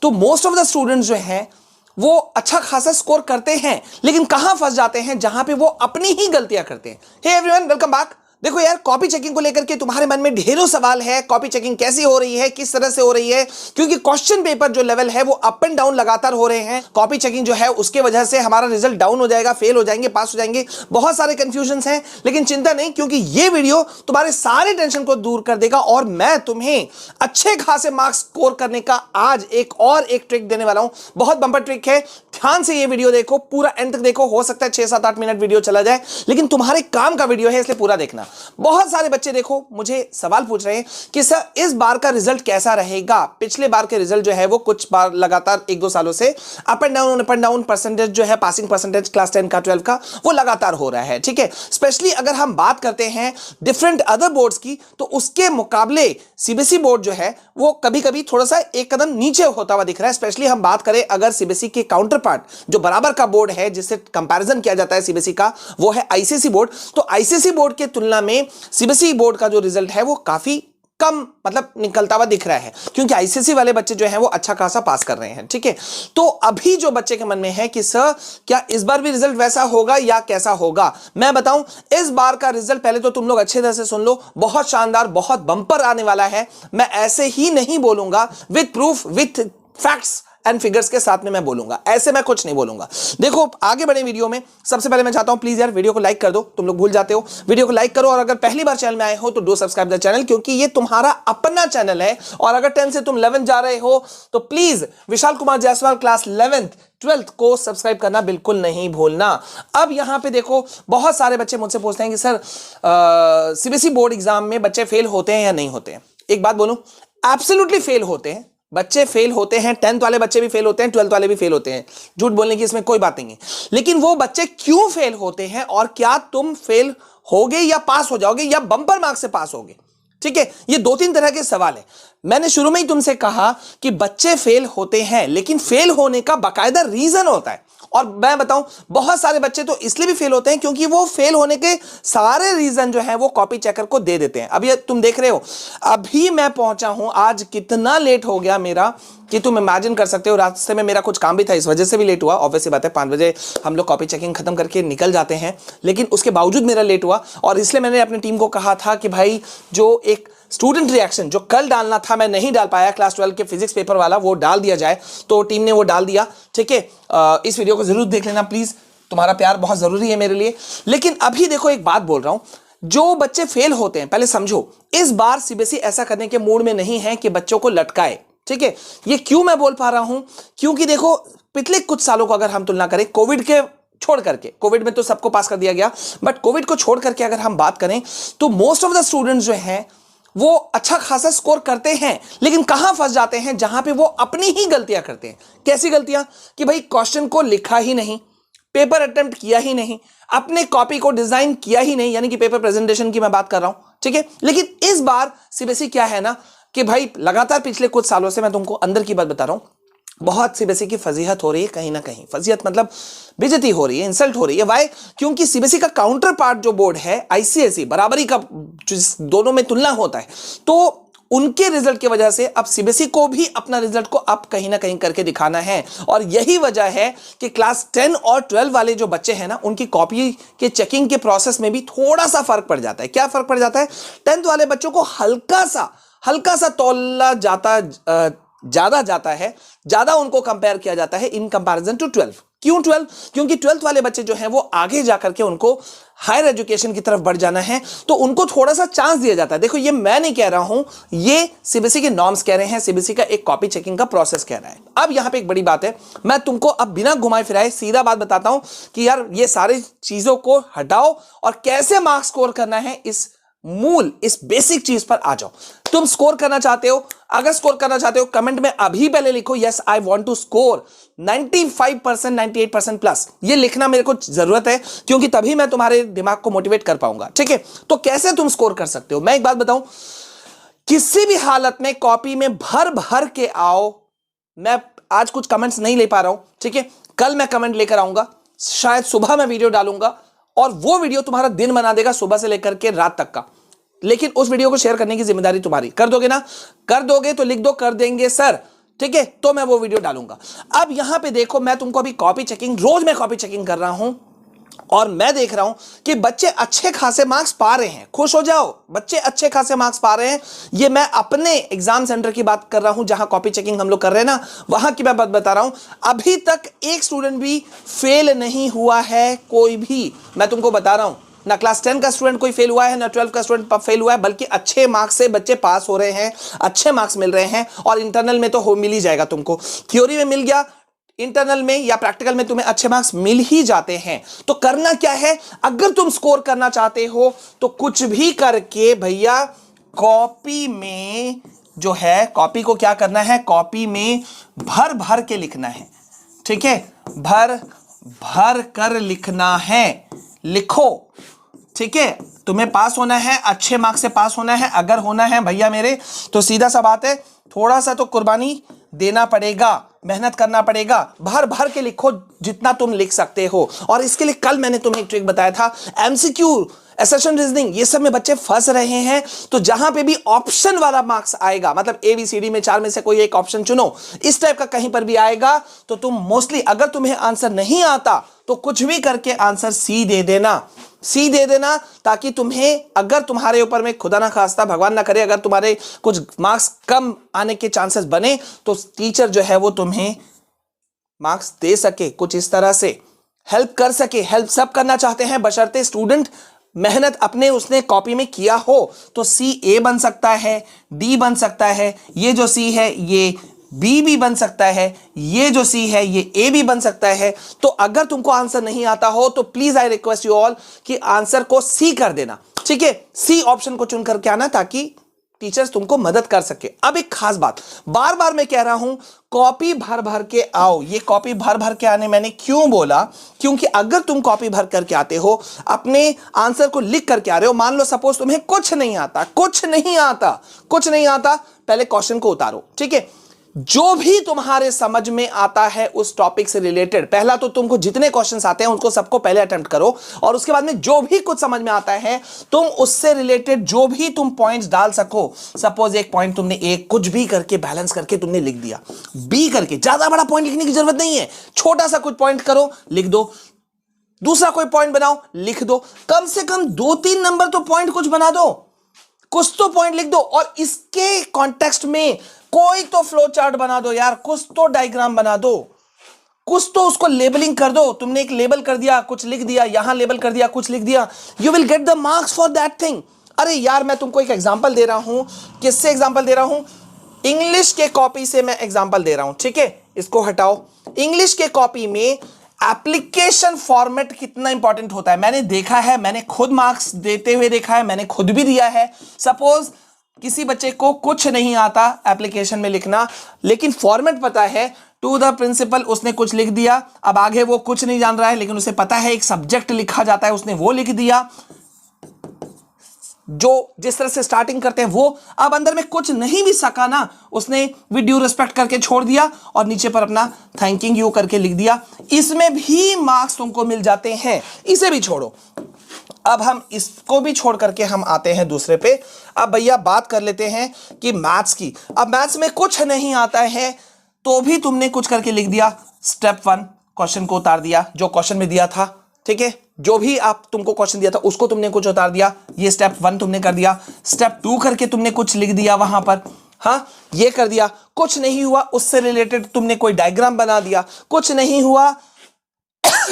तो most of the students जो हैं वो अच्छा खासा स्कोर करते हैं, लेकिन कहां फंस जाते हैं, जहां पे वो अपनी ही गलतियां करते हैं। Hey everyone, welcome back. देखो यार, कॉपी चेकिंग को लेकर के तुम्हारे मन में ढेरों सवाल है। कॉपी चेकिंग कैसी हो रही है, किस तरह से हो रही है, क्योंकि क्वेश्चन पेपर जो लेवल है वो अप एंड डाउन लगातार हो रहे हैं। कॉपी चेकिंग जो है उसके वजह से हमारा रिजल्ट डाउन हो जाएगा, फेल हो जाएंगे, पास हो जाएंगे, बहुत सारे कंफ्यूजन हैं। लेकिन चिंता नहीं, क्योंकि ये वीडियो तुम्हारे सारे टेंशन को दूर कर देगा और मैं तुम्हें अच्छे खासे मार्क्स स्कोर करने का आज एक ट्रिक देने वाला हूं। बहुत बंपर ट्रिक है, ध्यान से ये वीडियो देखो, पूरा एंड तक देखो। हो सकता है 6-7-8 मिनट वीडियो चला जाए, लेकिन तुम्हारे काम का वीडियो है, इसलिए पूरा देखना। बहुत सारे बच्चे देखो मुझे सवाल पूछ रहे हैं कि सर इस बार का रिजल्ट कैसा रहेगा। पिछले बार के रिजल्ट जो है वो कुछ बार लगातार 1-2 सालों से अप एंड डाउन परसेंटेज जो है, पासिंग परसेंटेज क्लास 10 का 12 का, वो लगातार हो रहा है। ठीक है, स्पेशली अगर हम बात करते हैं डिफरेंट अदर बोर्ड्स की, तो उसके मुकाबले सीबीएसई बोर्ड जो है वो कभी कभी थोड़ा सा एक कदम नीचे होता हुआ दिख रहा है। स्पेशली हम बात करें अगर सीबीएसई के काउंटर पार्ट जो बराबर का बोर्ड है जिससे कंपैरिजन किया जाता है सीबीएसई का, वो है आईसीएसई बोर्ड। तो आईसीएसई बोर्ड के तुलना में सीबीएसई बोर्ड का जो रिजल्ट है वो काफी कम मतलब निकलता हुआ दिख रहा है, क्योंकि आईसीएसई वाले बच्चे जो हैं वो अच्छा खासा पास कर रहे हैं। ठीक है, तो अभी जो बच्चे के मन में है कि सर क्या इस बार भी रिजल्ट वैसा होगा या कैसा होगा, मैं बताऊं इस बार का रिजल्ट पहले तो तुम लोग अच्छे तरह से सुन लो, बहुत शानदार, बहुत बम्पर आने वाला है। मैं ऐसे ही नहीं बोलूंगा, with proof, with facts and figures के साथ में मैं बोलूंगा, ऐसे मैं कुछ नहीं बोलूंगा। देखो आगे बढ़े वीडियो में, सबसे पहले मैं चाहता हूं प्लीज यार वीडियो को लाइक कर दो, तुम लोग भूल जाते हो। वीडियो को लाइक करो और अगर पहली बार चैनल में आए हो तो डू सब्सक्राइब द चैनल, क्योंकि ये तुम्हारा अपना चैनल है। और अगर 10 से तुम 11 जा रहे हो तो please Vishal Kumar Jaiswal class 11th 12th को सब्सक्राइब करना बिल्कुल नहीं भूलना। अब यहां पे देखो बहुत सारे बच्चे मुझसे पूछते हैं कि सर सीबीएसई बोर्ड एग्जाम में बच्चे फेल होते हैं या नहीं होते हैं। एक बात बोलूं, एब्सोल्युटली फेल होते हैं, बच्चे फेल होते हैं। 10th वाले बच्चे भी फेल होते हैं, 12th वाले भी फेल होते हैं, झूठ बोलने की इसमें कोई बात नहीं है। लेकिन वो बच्चे क्यों फेल होते हैं और क्या तुम फेल होगे या पास हो जाओगे या बम्पर मार्क्स से पास होगे, ठीक है, ये 2-3 तरह के सवाल है। मैंने शुरू में ही तुमसे कहा कि बच्चे फेल होते हैं, लेकिन फेल होने का बाकायदा रीजन होता है। और मैं बताऊं बहुत सारे बच्चे तो इसलिए भी फेल होते हैं क्योंकि वो फेल होने के सारे रीजन जो है वो कॉपी चेकर को दे देते हैं। अभी तुम देख रहे हो, अभी मैं पहुंचा हूं, आज कितना लेट हो गया मेरा कि तुम इमेजिन कर सकते हो। रास्ते में मेरा कुछ काम भी था, इस वजह से भी लेट हुआ। ऑब्वियसली बात है 5 बजे हम लोग कॉपी चेकिंग खत्म करके निकल जाते हैं, लेकिन उसके बावजूद मेरा लेट हुआ। और इसलिए मैंने अपनी टीम को कहा था कि भाई जो एक स्टूडेंट रिएक्शन जो कल डालना था मैं नहीं डाल पाया, क्लास 12 के फिजिक्स पेपर वाला, वो डाल दिया जाए, तो टीम ने वो डाल दिया। ठीक है, इस वीडियो को जरूर देख लेना प्लीज, तुम्हारा प्यार बहुत जरूरी है मेरे लिए। लेकिन अभी देखो एक बात बोल रहा हूं, जो बच्चे फेल होते हैं पहले समझो, इस बार सीबीएसई ऐसा करने के मूड में नहीं है कि बच्चों को लटकाए। ठीक है, ये क्यों मैं बोल पा रहा हूं, क्योंकि देखो पिछले कुछ सालों को अगर हम तुलना करें, कोविड के छोड़ करके, कोविड में तो सबको पास कर दिया गया, बट कोविड को छोड़ करके अगर हम बात करें तो मोस्ट ऑफ द स्टूडेंट्स जो हैं वो अच्छा खासा स्कोर करते हैं, लेकिन कहां फंस जाते हैं, जहां पे वो अपनी ही गलतियां करते हैं। कैसी गलतियां कि भाई क्वेश्चन को लिखा ही नहीं, पेपर अटेम्प्ट किया ही नहीं, अपने कॉपी को डिजाइन किया ही नहीं, यानी कि पेपर प्रेजेंटेशन की मैं बात कर रहा हूं। ठीक है, लेकिन इस बार सीबीएसई क्या है ना कि भाई लगातार पिछले कुछ सालों से मैं तुमको अंदर की बात बता रहा हूं, बहुत सीबीएसई की फजीहत हो रही है, कहीं ना कहीं फजीहत मतलब बेइज्जती हो रही है, इंसल्ट हो रही है। वाई? क्योंकि सीबीएसई का काउंटर पार्ट जो बोर्ड है आईसीएसई, बराबरी का दोनों में तुलना होता है, तो उनके रिजल्ट की वजह से अब सीबीएसई को भी अपना रिजल्ट को अब कहीं ना कहीं करके दिखाना है। और यही वजह है कि क्लास 10 और 12 वाले जो बच्चे हैं ना, उनकी कॉपी के चेकिंग के प्रोसेस में भी थोड़ा सा फर्क पड़ जाता है। क्या फर्क पड़ जाता है? 10th वाले बच्चों को हल्का सा तौला ज्यादा जाता है, ज्यादा उनको कंपेयर किया जाता है इन कंपैरिजन टू 12। क्यों 12? क्योंकि 12th वाले बच्चे जो हैं वो आगे जाकर के उनको हायर एजुकेशन की तरफ बढ़ जाना है, तो उनको थोड़ा सा चांस दिया जाता है। देखो ये मैं नहीं कह रहा हूं, ये सीबीएसई के नॉर्म्स कह रहे हैं, सीबीएसई का एक कॉपी चेकिंग का प्रोसेस कह रहा है। अब यहां पे एक बड़ी बात है, मैं तुमको अब बिना घुमाए फिराए सीधा बात बताता हूं कि यार ये सारी चीजों को हटाओ और कैसे मार्क्स स्कोर करना है, इस बेसिक चीज पर आ जाओ। तुम स्कोर करना चाहते हो, अगर स्कोर करना चाहते हो कमेंट में अभी पहले लिखो yes I want to score 95%, 98% plus. ये लिखना मेरे को जरूरत है, क्योंकि तभी मैं तुम्हारे दिमाग को मोटिवेट कर पाऊंगा। ठीक है, तो कैसे तुम स्कोर कर सकते हो, मैं एक बात बताऊं, किसी भी हालत में कॉपी में भर भर के आओ। मैं आज कुछ कमेंट्स नहीं ले पा रहा हूं, ठीक है, कल मैं कमेंट लेकर आऊंगा, शायद सुबह मैं वीडियो डालूंगा और वो वीडियो तुम्हारा दिन बना देगा, सुबह से लेकर के रात तक का। लेकिन उस वीडियो को शेयर करने की जिम्मेदारी तुम्हारी। कर दोगे ना? कर दोगे तो लिख दो कर देंगे सर, ठीक है, तो मैं वो वीडियो डालूंगा। अब यहां पे देखो, मैं तुमको अभी कॉपी चेकिंग, रोज मैं कॉपी चेकिंग कर रहा हूं और मैं देख रहा हूं कि बच्चे अच्छे खासे मार्क्स पा रहे हैं। खुश हो जाओ, बच्चे अच्छे खासे मार्क्स पा रहे हैं। ये मैं अपने एग्जाम सेंटर की बात कर रहा हूं, जहां कॉपी चेकिंग हम लोग कर रहे हैं ना, वहां की मैं बात बता रहा हूं। अभी तक एक स्टूडेंट भी फेल नहीं हुआ है, कोई भी, मैं तुमको बता रहा हूं। ना क्लास 10 का स्टूडेंट कोई फेल हुआ है, ना 12 का स्टूडेंट फेल हुआ है, बल्कि अच्छे मार्क्स से बच्चे पास हो रहे हैं, अच्छे मार्क्स मिल रहे हैं। और इंटरनल में तो मिल ही जाएगा तुमको, थ्योरी में मिल गया, इंटरनल में या प्रैक्टिकल में तुम्हें अच्छे मार्क्स मिल ही जाते हैं। तो करना क्या है, अगर तुम स्कोर करना चाहते हो तो कुछ भी करके भैया कॉपी में जो है, कॉपी को क्या करना है, कॉपी में भर भर के लिखना है। ठीक है, भर भर कर लिखना है, लिखो। ठीक है, तुम्हें पास होना है, अच्छे मार्क्स से पास होना है। अगर होना है भैया मेरे, तो सीधा सा बात है, थोड़ा सा तो कुर्बानी देना पड़ेगा, मेहनत करना पड़ेगा। भर भर के लिखो जितना तुम लिख सकते हो। और इसके लिए कल मैंने तुम्हें एक ट्रिक बताया था, एमसीक्यू, असर्शन रीजनिंग, ये सब में बच्चे फंस रहे हैं। तो जहां पे भी ऑप्शन वाला मार्क्स आएगा, मतलब ABCD में 4 में से कोई एक ऑप्शन चुनो, इस टाइप का कहीं पर भी आएगा, तो तुम मोस्टली, अगर तुम्हें आंसर नहीं आता तो कुछ भी करके आंसर सी दे देना, सी दे देना, ताकि तुम्हें, अगर तुम्हारे ऊपर में खुदा ना खास्ता, भगवान ना करे, अगर तुम्हारे कुछ मार्क्स कम आने के चांसेस बने, तो टीचर जो है वो तुम्हें मार्क्स दे सके, कुछ इस तरह से हेल्प कर सके। हेल्प सब करना चाहते हैं, बशर्ते स्टूडेंट मेहनत अपने उसने कॉपी में किया हो। तो CA बन सकता है, D बन सकता है, ये जो C है ये B भी बन सकता है, ये जो C है ये A भी बन सकता है। तो अगर तुमको आंसर नहीं आता हो तो please I request you all कि आंसर को C कर देना। ठीक है, C ऑप्शन को चुन करके आना, ताकि टीचर्स तुमको मदद कर सके। अब एक खास बात, बार बार मैं कह रहा हूं, कॉपी भर भर के आओ। ये कॉपी भर भर के आने मैंने क्यों बोला, क्योंकि अगर तुम कॉपी भर करके आते हो, अपने आंसर को लिख करके आ रहे हो, मान लो सपोज तुम्हें कुछ नहीं आता, कुछ नहीं आता, पहले क्वेश्चन को उतारो। ठीक है, जो भी तुम्हारे समझ में आता है उस टॉपिक से रिलेटेड, पहला तो तुमको जितने क्वेश्चंस आते हैं उसको सबको पहले अटेम्प्ट करो, और उसके बाद में जो भी कुछ समझ में आता है तुम उससे रिलेटेड जो भी तुम पॉइंट्स डाल सको। सपोज एक पॉइंट तुमने एक कुछ भी करके बैलेंस करके तुमने लिख दिया, बी करके, ज्यादा बड़ा पॉइंट लिखने की जरूरत नहीं है, छोटा सा कुछ पॉइंट करो, लिख दो। दूसरा कोई पॉइंट बनाओ, लिख दो। कम से कम 2-3 नंबर तो पॉइंट कुछ बना दो, कुछ तो पॉइंट लिख दो। और इसके कॉन्टेक्स्ट में कोई तो फ्लो चार्ट बना दो यार, कुछ तो डायग्राम बना दो, कुछ तो उसको लेबलिंग कर दो। तुमने एक लेबल कर दिया, कुछ लिख दिया, यहां लेबल कर दिया, कुछ लिख दिया, you will get the marks for that thing. अरे यार, मैं तुमको एक एग्जांपल दे रहा हूं। किससे एग्जांपल दे रहा हूं? इंग्लिश के कॉपी से मैं एग्जांपल दे रहा हूं। ठीक है, इसको हटाओ। इंग्लिश के कॉपी में एप्लीकेशन फॉर्मेट कितना इंपॉर्टेंट होता है, मैंने देखा है, मैंने खुद मार्क्स देते हुए देखा है, मैंने खुद भी दिया है। सपोज किसी बच्चे को कुछ नहीं आता एप्लीकेशन में लिखना, लेकिन फॉर्मेट पता है, टू द प्रिंसिपल उसने कुछ लिख दिया। अब आगे वो कुछ नहीं जान रहा है, लेकिन उसे पता है एक सब्जेक्ट लिखा जाता है, उसने वो लिख दिया, जो जिस तरह से स्टार्टिंग करते हैं वो। अब अंदर में कुछ नहीं भी सका ना, उसने विद ड्यू रिस्पेक्ट करके छोड़ दिया और नीचे पर अपना थैंकिंग यू करके लिख दिया। इसमें भी मार्क्स तुमको मिल जाते हैं, इसे भी छोड़ो। अब हम इसको भी छोड़ करके हम आते हैं दूसरे पे। अब भैया बात कर लेते हैं कि मैथ्स की। अब मैथ्स में कुछ नहीं आता है तो भी तुमने कुछ करके लिख दिया। स्टेप 1 क्वेश्चन को उतार दिया, जो क्वेश्चन में दिया था। ठीक है, जो भी आप तुमको क्वेश्चन दिया था उसको तुमने कुछ उतार दिया, ये स्टेप 1 तुमने कर दिया। स्टेप 2 करके तुमने कुछ लिख दिया वहां पर, हाँ ये कर दिया। कुछ नहीं हुआ उससे रिलेटेड तुमने कोई डायग्राम बना दिया। कुछ नहीं हुआ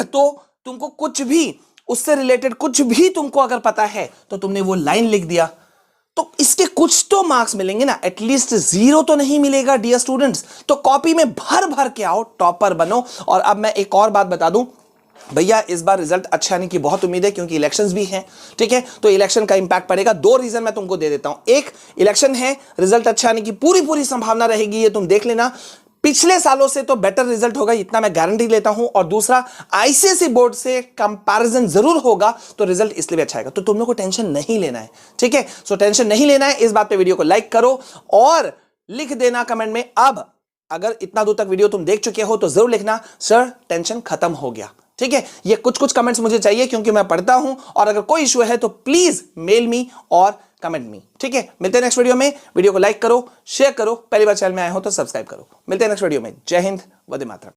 तो तुमको कुछ भी उससे रिलेटेड कुछ भी तुमको अगर पता है तो तुमने वो लाइन लिख दिया। तो इसके कुछ तो मार्क्स मिलेंगे ना, एटलीस्ट 0 तो नहीं मिलेगा डियर स्टूडेंट्स। तो कॉपी में भर भर के आओ, टॉपर बनो। और अब मैं एक और बात बता दूं भैया, इस बार रिजल्ट अच्छा आने की बहुत उम्मीद है, क्योंकि इलेक्शंस भी हैं। ठीक है, तो इलेक्शन का इंपैक्ट पड़ेगा। 2 रीजन मैं तुमको दे देता हूं। एक, इलेक्शन है, रिजल्ट अच्छा आने की पूरी संभावना रहेगी, ये तुम देख लेना। पिछले सालों से तो बेटर रिजल्ट होगा, इतना मैं गारंटी लेता हूं। और दूसरा, ICSE बोर्ड से कंपैरिजन जरूर होगा, तो रिजल्ट इसलिए भी अच्छा आएगा। तो तुम लोग को टेंशन नहीं लेना है। ठीक है, सो टेंशन नहीं लेना है। इस बात पे वीडियो को लाइक करो और लिख देना कमेंट में। अब अगर इतना दूर तक वीडियो तुम देख चुके हो तो जरूर लिखना, सर टेंशन खत्म हो गया। ठीक है, ये कुछ कमेंट्स मुझे चाहिए, क्योंकि मैं पढ़ता हूं। और अगर कोई इशू है तो प्लीज मेल मी और कमेंट मी। ठीक है, मिलते हैं नेक्स्ट वीडियो में। वीडियो को लाइक करो, शेयर करो, पहली बार चैनल में आए हो तो सब्सक्राइब करो। मिलते हैं नेक्स्ट वीडियो में। जय हिंद, वंदे मातरम।